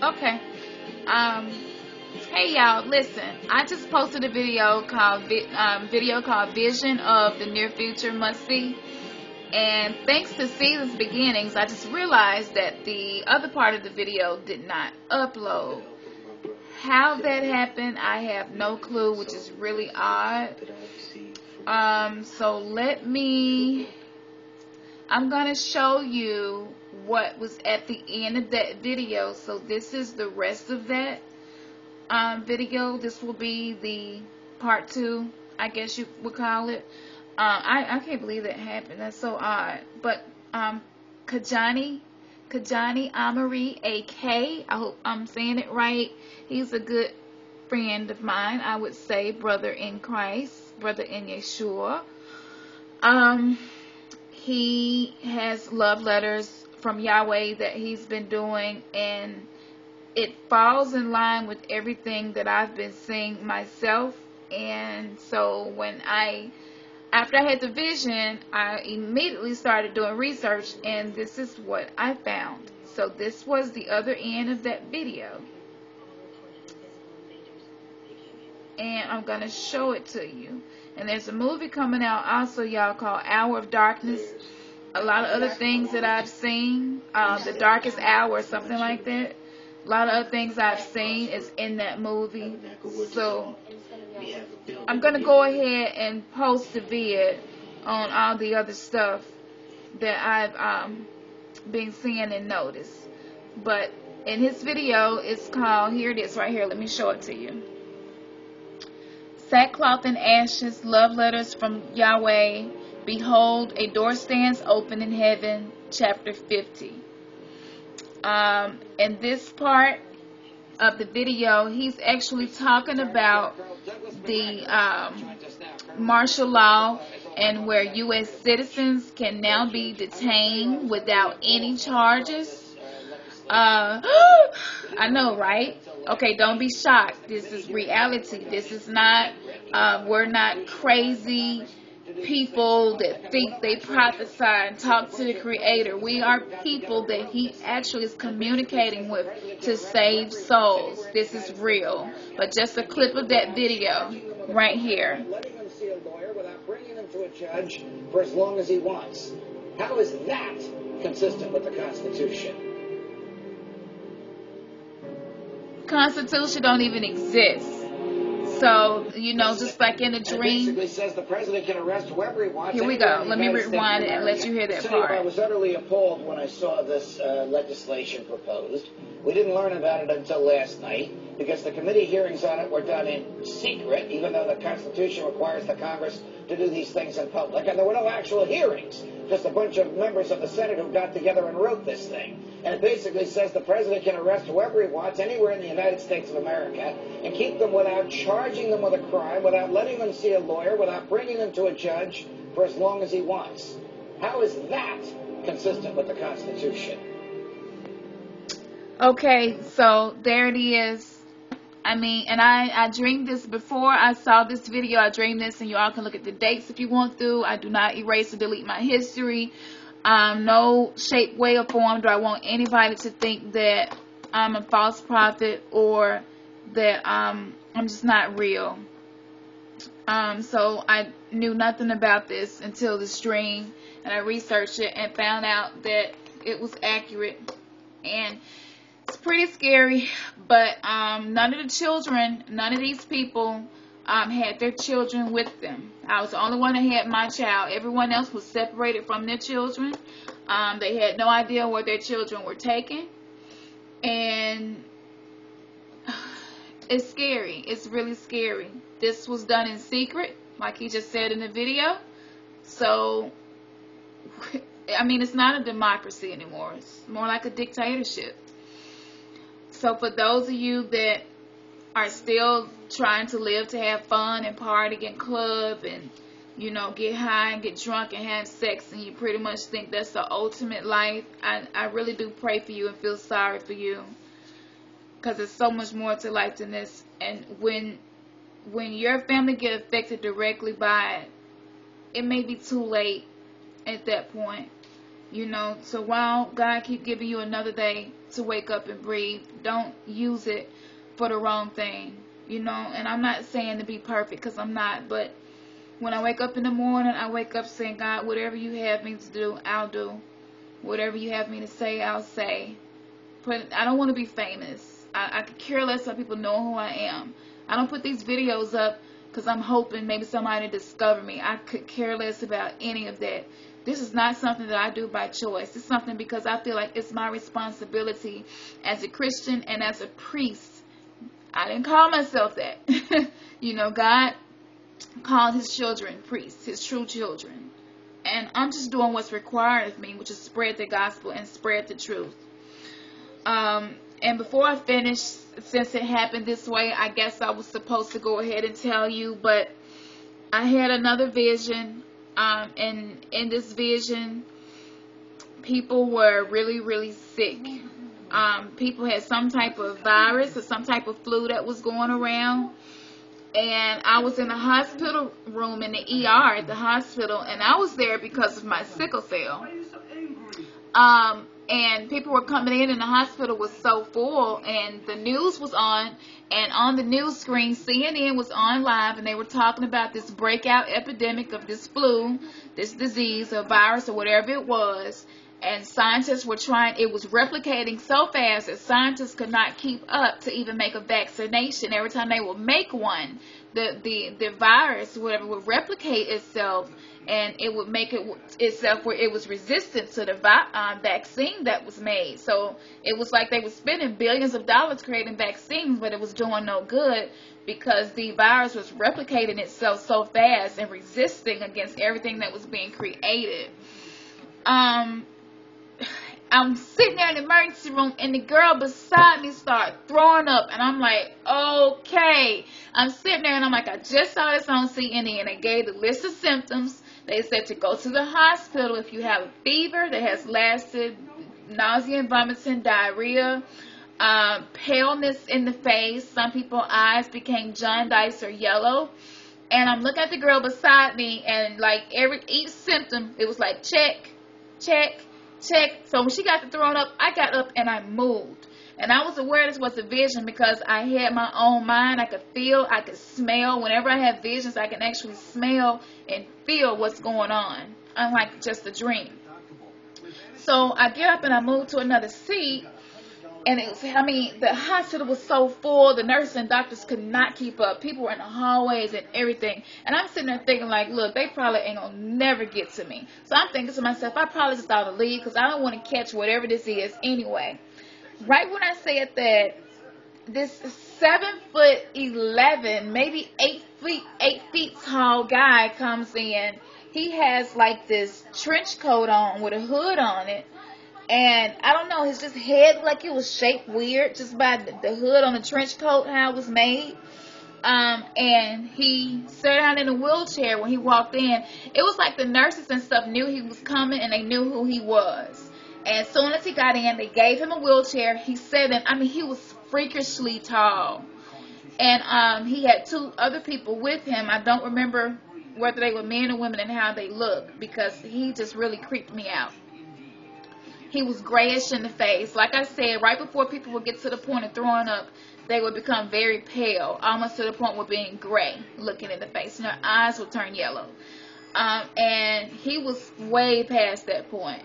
Okay. Um, hey y'all, listen. I just posted a video called "Vision of the Near Future Must See," and thanks to Season's Beginnings, I just realized that the other part of the video did not upload. How that happened, I have no clue, which is really odd. So I'm gonna show you what was at the end of that video. So this is the rest of that video. This will be the part 2, I guess you would call it. I can't believe that happened. That's so odd. But Kajani Amari AK, I hope I'm saying it right. He's a good friend of mine, I would say, brother in Christ, brother in Yeshua. He has love letters from Yahweh that he's been doing, and it falls in line with everything that I've been seeing myself. And so after I had the vision, I immediately started doing research, and this is what I found. So this was the other end of that video, and I'm going to show it to you. And there's a movie coming out also, y'all, called Hour of Darkness. A lot of other things that I've seen, The Darkest Hour or something like that. A lot of other things I've seen is in that movie. So I'm going to go ahead and post the vid on all the other stuff that I've been seeing and noticed. But in his video, it's called, here it is right here, let me show it to you. Sackcloth and Ashes, Love Letters from Yahweh. Behold, a door stands open in heaven, chapter 50. In this part of the video, he's actually talking about the martial law, and where U.S. citizens can now be detained without any charges. I know, right? Okay, don't be shocked. This is reality. This is not, we're not crazy people that think they prophesy and talk to the Creator. We are people that He actually is communicating with to save souls. This is real. But just a clip of that video right here. Letting him see a lawyer without bringing him to a judge for as long as he wants. How is that consistent with the Constitution? Constitution don't even exist. So, you know, just like in a dream. It basically says the president can arrest whoever he wants. Here we go. Let me rewind it and let you hear that part. I was utterly appalled when I saw this legislation proposed. We didn't learn about it until last night because the committee hearings on it were done in secret, even though the Constitution requires the Congress to do these things in public. And there were no actual hearings, just a bunch of members of the Senate who got together and wrote this thing. And it basically says the president can arrest whoever he wants anywhere in the United States of America and keep them without charging them with a crime, without letting them see a lawyer, without bringing them to a judge for as long as he wants. How is that consistent with the Constitution? Okay, so there it is. I mean, and I dreamed this before I saw this video. I dreamed this, and you all can look at the dates if you want to. I do not erase or delete my history. No shape, way, or form do I want anybody to think that I'm a false prophet or that I'm just not real. So I knew nothing about this until this dream, and I researched it and found out that it was accurate. And it's pretty scary, but none of the children, none of these people had their children with them. I was the only one that had my child. Everyone else was separated from their children. They had no idea where their children were taken. And it's scary. It's really scary. This was done in secret, like he just said in the video. So, I mean, it's not a democracy anymore. It's more like a dictatorship. So for those of you that are still trying to live to have fun and party and club and, you know, get high and get drunk and have sex, and you pretty much think that's the ultimate life, I really do pray for you and feel sorry for you, because there's so much more to life than this. And when your family get affected directly by it, it may be too late at that point, you know. So while God keep giving you another day to wake up and breathe. Don't use it for the wrong thing, you know. And I'm not saying to be perfect, because I'm not, but when I wake up in the morning, I wake up saying, God, whatever you have me to do, I'll do. Whatever you have me to say, I'll say. But I don't want to be famous. I could care less if people know who I am. I don't put these videos up because I'm hoping maybe somebody discover me. I could care less about any of that. This is not something that I do by choice. It's something because I feel like it's my responsibility as a Christian and as a priest. I didn't call myself that. You know, God called his children priests, his true children. And I'm just doing what's required of me, which is spread the gospel and spread the truth. And before I finish, since it happened this way, I guess I was supposed to go ahead and tell you, but I had another vision, and in this vision, people were really, really sick. People had some type of virus or some type of flu that was going around, and I was in the hospital room in the ER at the hospital, and I was there because of my sickle cell. And people were coming in and the hospital was so full, and the news was on, and on the news screen, CNN was on live, and they were talking about this breakout epidemic of this flu, this disease or virus or whatever it was, and scientists were trying, it was replicating so fast that scientists could not keep up to even make a vaccination. Every time they would make one, the virus, whatever, would replicate itself, and it would make itself where it was resistant to the vaccine that was made. So it was like they were spending billions of dollars creating vaccines, but it was doing no good because the virus was replicating itself so fast and resisting against everything that was being created. I'm sitting there in the emergency room, and the girl beside me started throwing up, and I'm like, okay. I'm sitting there, and I'm like, I just saw this on CNN. They gave the list of symptoms. They said to go to the hospital if you have a fever that has lasted, nausea and vomiting, diarrhea, paleness in the face. Some people's eyes became jaundiced or yellow. And I'm looking at the girl beside me, and like each symptom, it was like check, check, check. So when she got to throwing up, I got up and I moved. And I was aware this was a vision because I had my own mind. I could feel, I could smell. Whenever I have visions, I can actually smell and feel what's going on, unlike just a dream. So I get up and I move to another seat. And it was, the hospital was so full, the nurses and doctors could not keep up. People were in the hallways and everything. And I'm sitting there thinking, like, look, they probably ain't gonna never get to me. So I'm thinking to myself, I probably just ought to leave because I don't want to catch whatever this is anyway. Right when I said that, this 7'11", maybe 8 feet tall guy comes in. He has like this trench coat on with a hood on it. And I don't know, his just head like it was shaped weird just by the hood on the trench coat, how it was made. And he sat down in a wheelchair when he walked in. It was like the nurses and stuff knew he was coming and they knew who he was. And as soon as he got in, they gave him a wheelchair. He sat in, he was freakishly tall. And he had 2 other people with him. I don't remember whether they were men or women and how they looked because he just really creeped me out. He was grayish in the face. Like I said, right before people would get to the point of throwing up, they would become very pale, almost to the point of being gray, looking in the face. And their eyes would turn yellow. And he was way past that point.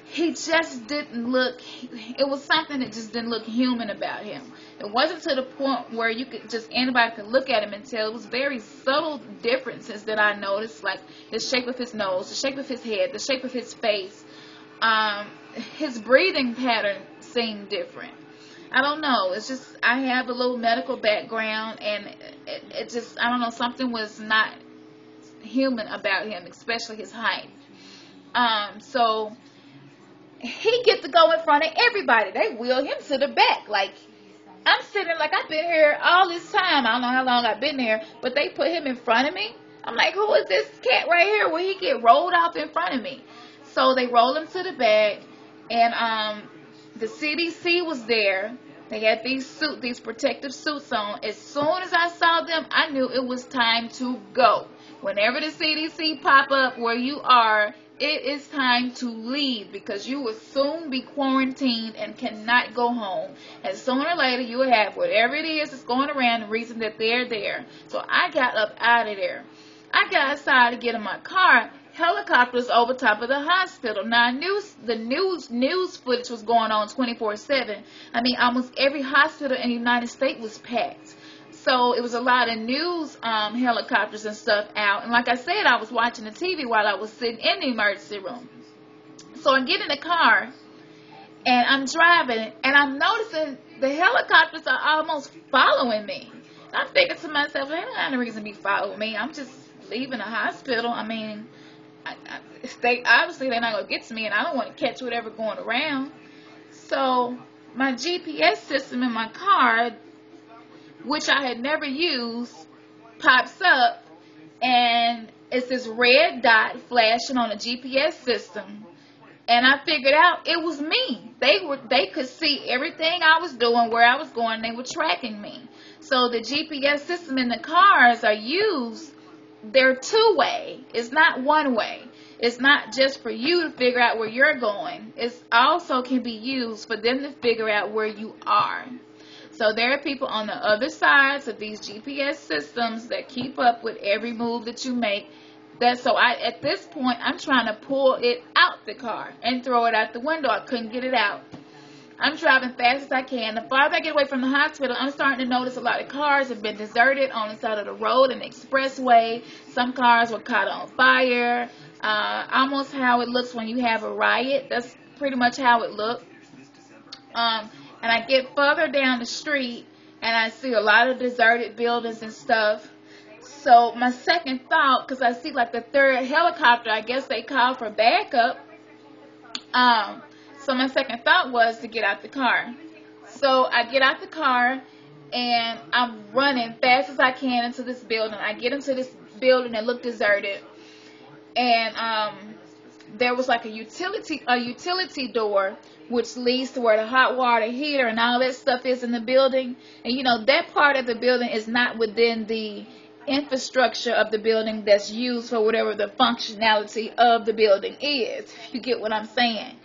He just didn't look, it was something that just didn't look human about him. It wasn't to the point where anybody could look at him and tell. It was very subtle differences that I noticed, like the shape of his nose, the shape of his head, the shape of his face. His breathing pattern seemed different. I don't know. It's just, I have a little medical background, and it just, I don't know, something was not human about him, especially his height. So he gets to go in front of everybody. They wheel him to the back. Like, I'm sitting like I've been here all this time. I don't know how long I've been here, but they put him in front of me. I'm like, who is this cat right here? Will he get rolled off in front of me? So they roll him to the back, and the CDC was there. They had these protective suits on. As soon as I saw them, I knew it was time to go. Whenever the CDC pop up where you are, it is time to leave, because you will soon be quarantined and cannot go home. And sooner or later, you will have whatever it is that's going around, the reason that they're there. So I got up out of there. I got outside to get in my car. Helicopters over top of the hospital. Now, I knew the news footage was going on 24/7. I mean, almost every hospital in the United States was packed. So it was a lot of news helicopters and stuff out. And like I said, I was watching the TV while I was sitting in the emergency room. So I get in the car, and I'm driving, and I'm noticing the helicopters are almost following me. I'm thinking to myself, they don't have no reason to be following me. I'm just leaving the hospital. I mean, they're not going to get to me, and I don't want to catch whatever going around. So my GPS system in my car, which I had never used, pops up, and it's this red dot flashing on the GPS system. And I figured out it was me. They could see everything I was doing, where I was going. They were tracking me. So the GPS system in the cars are used. They're two-way. It's not one-way. It's not just for you to figure out where you're going. It also can be used for them to figure out where you are. So there are people on the other sides of these GPS systems that keep up with every move that you make. At this point, I'm trying to pull it out the car and throw it out the window. I couldn't get it out. I'm driving fast as I can. The farther I get away from the hospital, I'm starting to notice a lot of cars have been deserted on the side of the road and the expressway. Some cars were caught on fire. Almost how it looks when you have a riot. That's pretty much how it looked. And I get further down the street, and I see a lot of deserted buildings and stuff. So my second thought, because I see like the third helicopter, I guess they called for backup. So my second thought was to get out the car. So I get out the car, and I'm running fast as I can into this building. I get into this building that looked deserted, and there was like a utility door, which leads to where the hot water heater and all that stuff is in the building. And you know, that part of the building is not within the infrastructure of the building that's used for whatever the functionality of the building is. You get what I'm saying?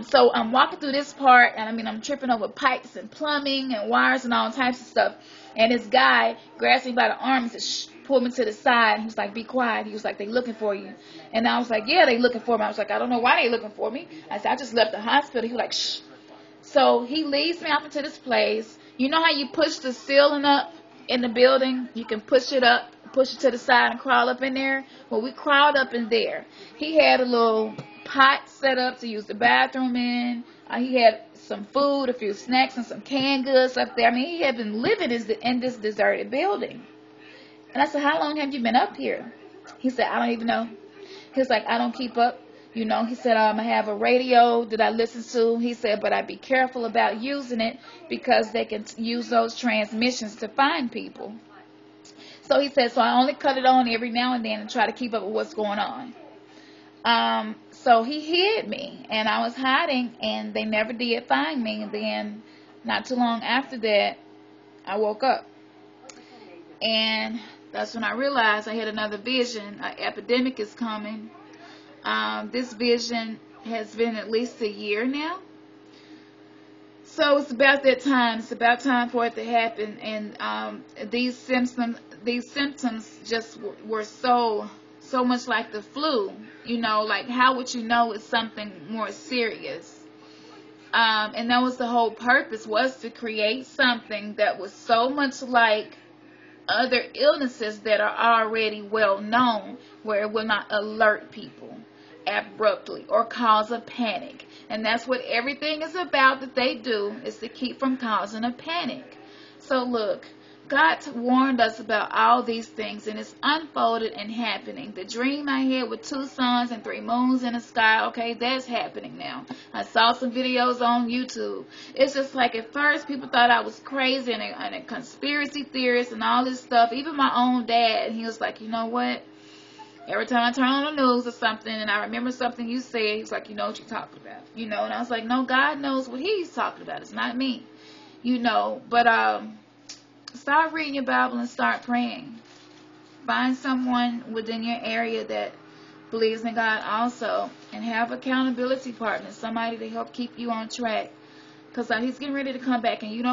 So I'm walking through this part, and I mean, I'm tripping over pipes and plumbing and wires and all types of stuff. And this guy grabs me by the arm and says, "Shh," pulled me to the side. He was like, "Be quiet." He was like, "They looking for you." And I was like, "Yeah, they looking for me." I was like, "I don't know why they looking for me." I said, "I just left the hospital." He was like, "Shh." So he leads me off into this place. You know how you push the ceiling up in the building? You can push it up, push it to the side and crawl up in there. Well, we crawled up in there. He had a little pot set up to use the bathroom in. He had some food, a few snacks, and some canned goods up there. I mean, he had been living in this deserted building. And I said, "How long have you been up here?" He said, "I don't even know." He was like, "I don't keep up." You know, he said, "I have a radio that I listen to." He said, "But I be careful about using it because they can use those transmissions to find people." So he said, "So I only cut it on every now and then and try to keep up with what's going on." So he hid me, and I was hiding, and they never did find me. And then not too long after that, I woke up. And that's when I realized I had another vision. An epidemic is coming. This vision has been at least a year now. So it's about that time. It's about time for it to happen. And these symptoms just were so much like the flu. You know, like, how would you know it's something more serious? And that was the whole purpose, was to create something that was so much like other illnesses that are already well known, where it will not alert people abruptly or cause a panic. And that's what everything is about that they do, is to keep from causing a panic. So look, God warned us about all these things, and it's unfolded and happening. The dream I had with 2 suns and 3 moons in the sky, okay, that's happening now. I saw some videos on YouTube. It's just like, at first people thought I was crazy and a conspiracy theorist and all this stuff. Even my own dad, he was like, "You know what? Every time I turn on the news or something and I remember something you said," he's like, "You know what you're talking about." You know, and I was like, "No, God knows what he's talking about. It's not me." You know, but start reading your Bible and start praying. Find someone within your area that believes in God also, and have accountability partners, somebody to help keep you on track. Because he's getting ready to come back, and you don't